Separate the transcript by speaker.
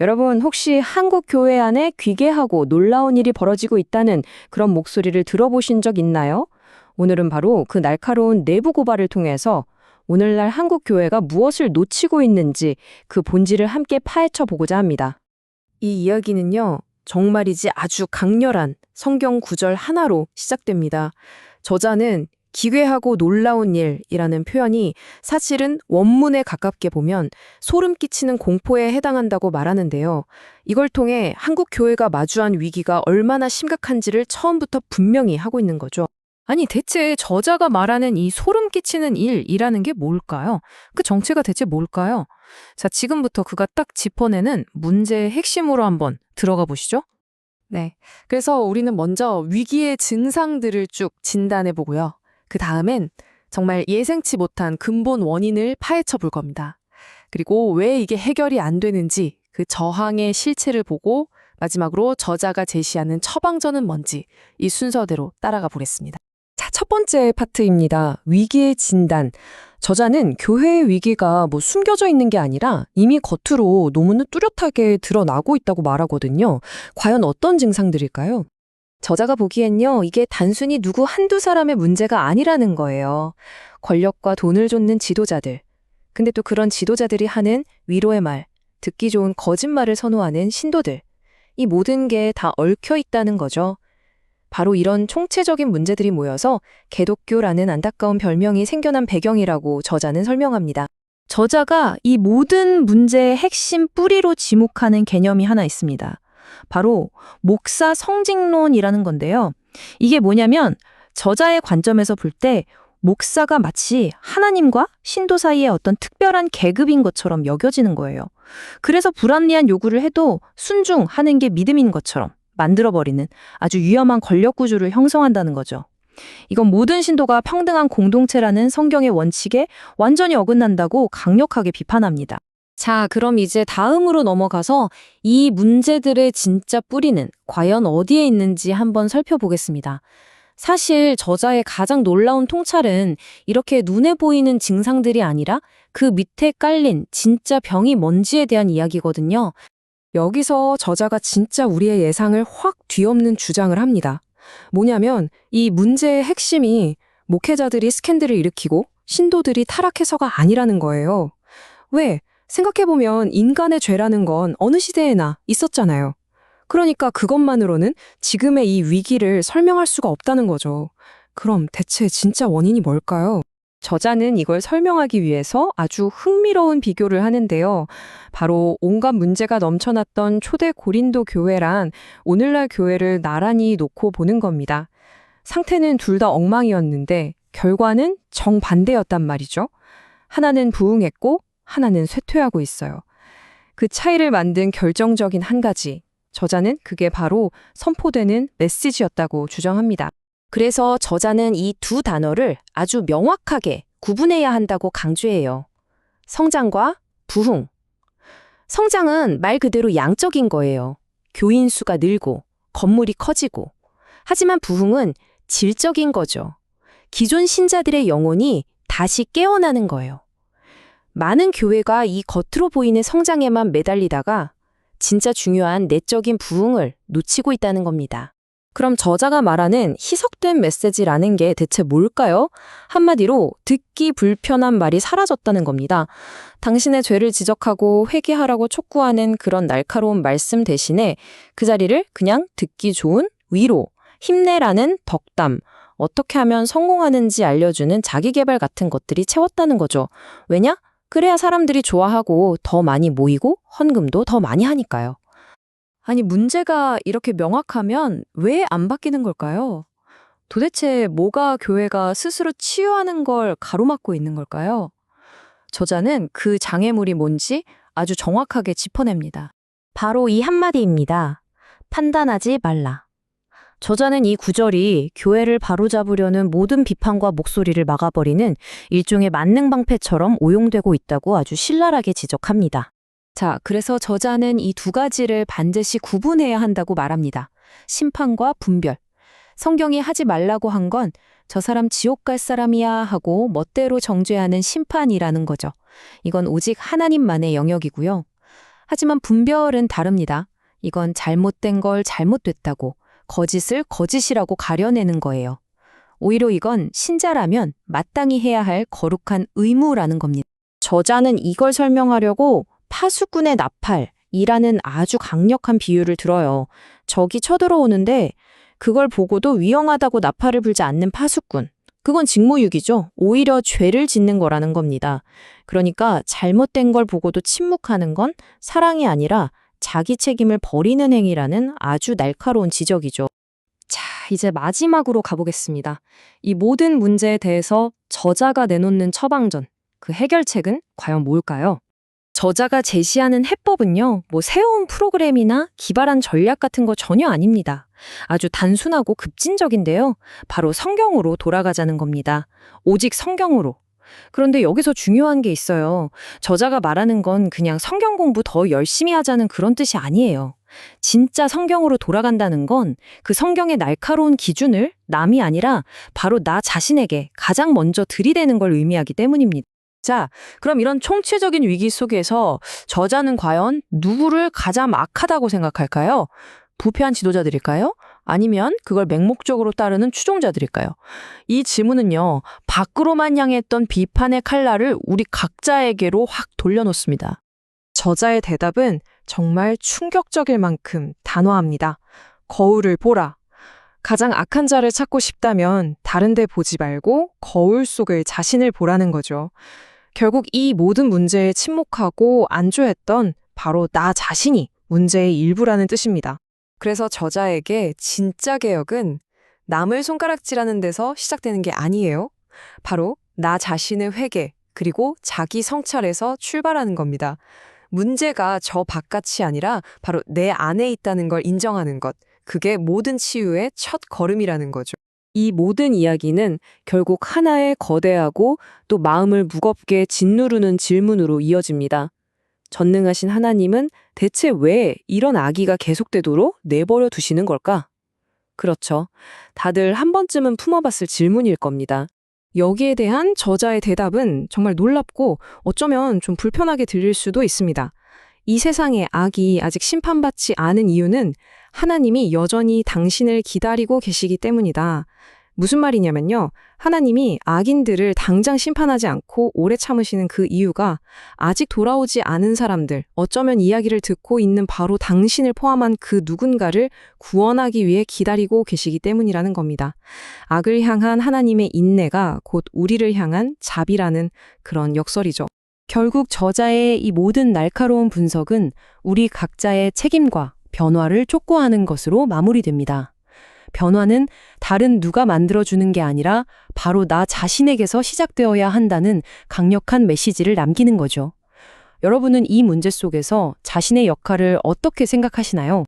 Speaker 1: 여러분, 혹시 한국 교회 안에 귀괴하고 놀라운 일이 벌어지고 있다는 그런 목소리를 들어보신 적 있나요? 오늘은 바로 그 날카로운 내부 고발을 통해서 오늘날 한국 교회가 무엇을 놓치고 있는지 그 본질을 함께 파헤쳐 보고자 합니다. 이 이야기는요, 정말이지 아주 강렬한 성경 구절 하나로 시작됩니다. 저자는 기괴하고 놀라운 일이라는 표현이 사실은 원문에 가깝게 보면 소름 끼치는 공포에 해당한다고 말하는데요. 이걸 통해 한국 교회가 마주한 위기가 얼마나 심각한지를 처음부터 분명히 하고 있는 거죠.
Speaker 2: 아니, 대체 저자가 말하는 이 소름 끼치는 일이라는 게 뭘까요? 그 정체가 대체 뭘까요? 자, 지금부터 그가 딱 짚어내는 문제의 핵심으로 한번 들어가 보시죠.
Speaker 3: 네. 그래서 우리는 먼저 위기의 증상들을 쭉 진단해 보고요. 그 다음엔 정말 예상치 못한 근본 원인을 파헤쳐 볼 겁니다. 그리고 왜 이게 해결이 안 되는지 그 저항의 실체를 보고 마지막으로 저자가 제시하는 처방전은 뭔지 이 순서대로 따라가 보겠습니다.
Speaker 1: 자, 첫 번째 파트입니다. 위기의 진단. 저자는 교회의 위기가 숨겨져 있는 게 아니라 이미 겉으로 너무나 뚜렷하게 드러나고 있다고 말하거든요. 과연 어떤 증상들일까요? 저자가 보기엔요, 이게 단순히 누구 한두 사람의 문제가 아니라는 거예요. 권력과 돈을 쫓는 지도자들. 근데 또 그런 지도자들이 하는 위로의 말, 듣기 좋은 거짓말을 선호하는 신도들. 이 모든 게 다 얽혀 있다는 거죠. 바로 이런 총체적인 문제들이 모여서 개독교라는 안타까운 별명이 생겨난 배경이라고 저자는 설명합니다. 저자가 이 모든 문제의 핵심 뿌리로 지목하는 개념이 하나 있습니다. 바로 목사 성직론이라는 건데요. 이게 뭐냐면 저자의 관점에서 볼 때 목사가 마치 하나님과 신도 사이의 어떤 특별한 계급인 것처럼 여겨지는 거예요. 그래서 불합리한 요구를 해도 순종하는 게 믿음인 것처럼 만들어버리는 아주 위험한 권력 구조를 형성한다는 거죠. 이건 모든 신도가 평등한 공동체라는 성경의 원칙에 완전히 어긋난다고 강력하게 비판합니다. 자, 그럼 이제 다음으로 넘어가서 이 문제들의 진짜 뿌리는 과연 어디에 있는지 한번 살펴보겠습니다. 사실 저자의 가장 놀라운 통찰은 이렇게 눈에 보이는 증상들이 아니라 그 밑에 깔린 진짜 병이 뭔지에 대한 이야기거든요. 여기서 저자가 진짜 우리의 예상을 확 뒤엎는 주장을 합니다. 뭐냐면 이 문제의 핵심이 목회자들이 스캔들을 일으키고 신도들이 타락해서가 아니라는 거예요. 왜? 생각해보면 인간의 죄라는 건 어느 시대에나 있었잖아요. 그러니까 그것만으로는 지금의 이 위기를 설명할 수가 없다는 거죠. 그럼 대체 진짜 원인이 뭘까요? 저자는 이걸 설명하기 위해서 아주 흥미로운 비교를 하는데요. 바로 온갖 문제가 넘쳐났던 초대 고린도 교회란 오늘날 교회를 나란히 놓고 보는 겁니다. 상태는 둘 다 엉망이었는데 결과는 정반대였단 말이죠. 하나는 부흥했고 하나는 쇠퇴하고 있어요. 그 차이를 만든 결정적인 한 가지, 저자는 그게 바로 선포되는 메시지였다고 주장합니다. 그래서 저자는 이 두 단어를 아주 명확하게 구분해야 한다고 강조해요. 성장과 부흥. 성장은 말 그대로 양적인 거예요. 교인 수가 늘고 건물이 커지고. 하지만 부흥은 질적인 거죠. 기존 신자들의 영혼이 다시 깨어나는 거예요. 많은 교회가 이 겉으로 보이는 성장에만 매달리다가 진짜 중요한 내적인 부흥을 놓치고 있다는 겁니다. 그럼 저자가 말하는 희석된 메시지라는 게 대체 뭘까요? 한마디로 듣기 불편한 말이 사라졌다는 겁니다. 당신의 죄를 지적하고 회개하라고 촉구하는 그런 날카로운 말씀 대신에 그 자리를 그냥 듣기 좋은 위로, 힘내라는 덕담, 어떻게 하면 성공하는지 알려주는 자기계발 같은 것들이 채웠다는 거죠. 왜냐? 그래야 사람들이 좋아하고 더 많이 모이고 헌금도 더 많이 하니까요. 아니, 문제가 이렇게 명확하면 왜 안 바뀌는 걸까요? 도대체 뭐가 교회가 스스로 치유하는 걸 가로막고 있는 걸까요? 저자는 그 장애물이 뭔지 아주 정확하게 짚어냅니다. 바로 이 한마디입니다. 판단하지 말라. 저자는 이 구절이 교회를 바로잡으려는 모든 비판과 목소리를 막아버리는 일종의 만능방패처럼 오용되고 있다고 아주 신랄하게 지적합니다. 자, 그래서 저자는 이 두 가지를 반드시 구분해야 한다고 말합니다. 심판과 분별. 성경이 하지 말라고 한 건 저 사람 지옥 갈 사람이야 하고 멋대로 정죄하는 심판이라는 거죠. 이건 오직 하나님만의 영역이고요.
Speaker 2: 하지만 분별은 다릅니다. 이건 잘못된 걸 잘못됐다고, 거짓을 거짓이라고 가려내는 거예요. 오히려 이건 신자라면 마땅히 해야 할 거룩한 의무라는 겁니다. 저자는 이걸 설명하려고 파수꾼의 나팔이라는 아주 강력한 비유를 들어요. 적이 쳐들어오는데 그걸 보고도 위험하다고 나팔을 불지 않는 파수꾼. 그건 직무유기죠. 오히려 죄를 짓는 거라는 겁니다. 그러니까 잘못된 걸 보고도 침묵하는 건 사랑이 아니라 자기 책임을 버리는 행위라는 아주 날카로운 지적이죠. 자, 이제 마지막으로 가보겠습니다. 이 모든 문제에 대해서 저자가 내놓는 처방전, 그 해결책은 과연 뭘까요? 저자가 제시하는 해법은요, 새로운 프로그램이나 기발한 전략 같은 거 전혀 아닙니다. 아주 단순하고 급진적인데요. 바로 성경으로 돌아가자는 겁니다. 오직 성경으로. 그런데 여기서 중요한 게 있어요. 저자가 말하는 건 그냥 성경 공부 더 열심히 하자는 그런 뜻이 아니에요. 진짜 성경으로 돌아간다는 건 그 성경의 날카로운 기준을 남이 아니라 바로 나 자신에게 가장 먼저 들이대는 걸 의미하기 때문입니다.
Speaker 3: 자, 그럼 이런 총체적인 위기 속에서 저자는 과연 누구를 가장 악하다고 생각할까요? 부패한 지도자들일까요? 아니면 그걸 맹목적으로 따르는 추종자들일까요? 이 질문은요, 밖으로만 향했던 비판의 칼날을 우리 각자에게로 확 돌려놓습니다. 저자의 대답은 정말 충격적일 만큼 단호합니다. 거울을 보라. 가장 악한 자를 찾고 싶다면 다른 데 보지 말고 거울 속의 자신을 보라는 거죠. 결국 이 모든 문제에 침묵하고 안주했던 바로 나 자신이 문제의 일부라는 뜻입니다. 그래서 저자에게 진짜 개혁은 남을 손가락질하는 데서 시작되는 게 아니에요. 바로 나 자신의 회개, 그리고 자기 성찰에서 출발하는 겁니다. 문제가 저 바깥이 아니라 바로 내 안에 있다는 걸 인정하는 것. 그게 모든 치유의 첫 걸음이라는 거죠. 이 모든 이야기는 결국 하나의 거대하고 또 마음을 무겁게 짓누르는 질문으로 이어집니다. 전능하신 하나님은 대체 왜 이런 악의가 계속되도록 내버려 두시는 걸까? 그렇죠. 다들 한 번쯤은 품어봤을 질문일 겁니다. 여기에 대한 저자의 대답은 정말 놀랍고 어쩌면 좀 불편하게 들릴 수도 있습니다. 이 세상의 악이 아직 심판받지 않은 이유는 하나님이 여전히 당신을 기다리고 계시기 때문이다. 무슨 말이냐면요. 하나님이 악인들을 당장 심판하지 않고 오래 참으시는 그 이유가 아직 돌아오지 않은 사람들, 어쩌면 이야기를 듣고 있는 바로 당신을 포함한 그 누군가를 구원하기 위해 기다리고 계시기 때문이라는 겁니다. 악을 향한 하나님의 인내가 곧 우리를 향한 자비라는 그런 역설이죠. 결국 저자의 이 모든 날카로운 분석은 우리 각자의 책임과 변화를 촉구하는 것으로 마무리됩니다. 변화는 다른 누가 만들어주는 게 아니라 바로 나 자신에게서 시작되어야 한다는 강력한 메시지를 남기는 거죠. 여러분은 이 문제 속에서 자신의 역할을 어떻게 생각하시나요?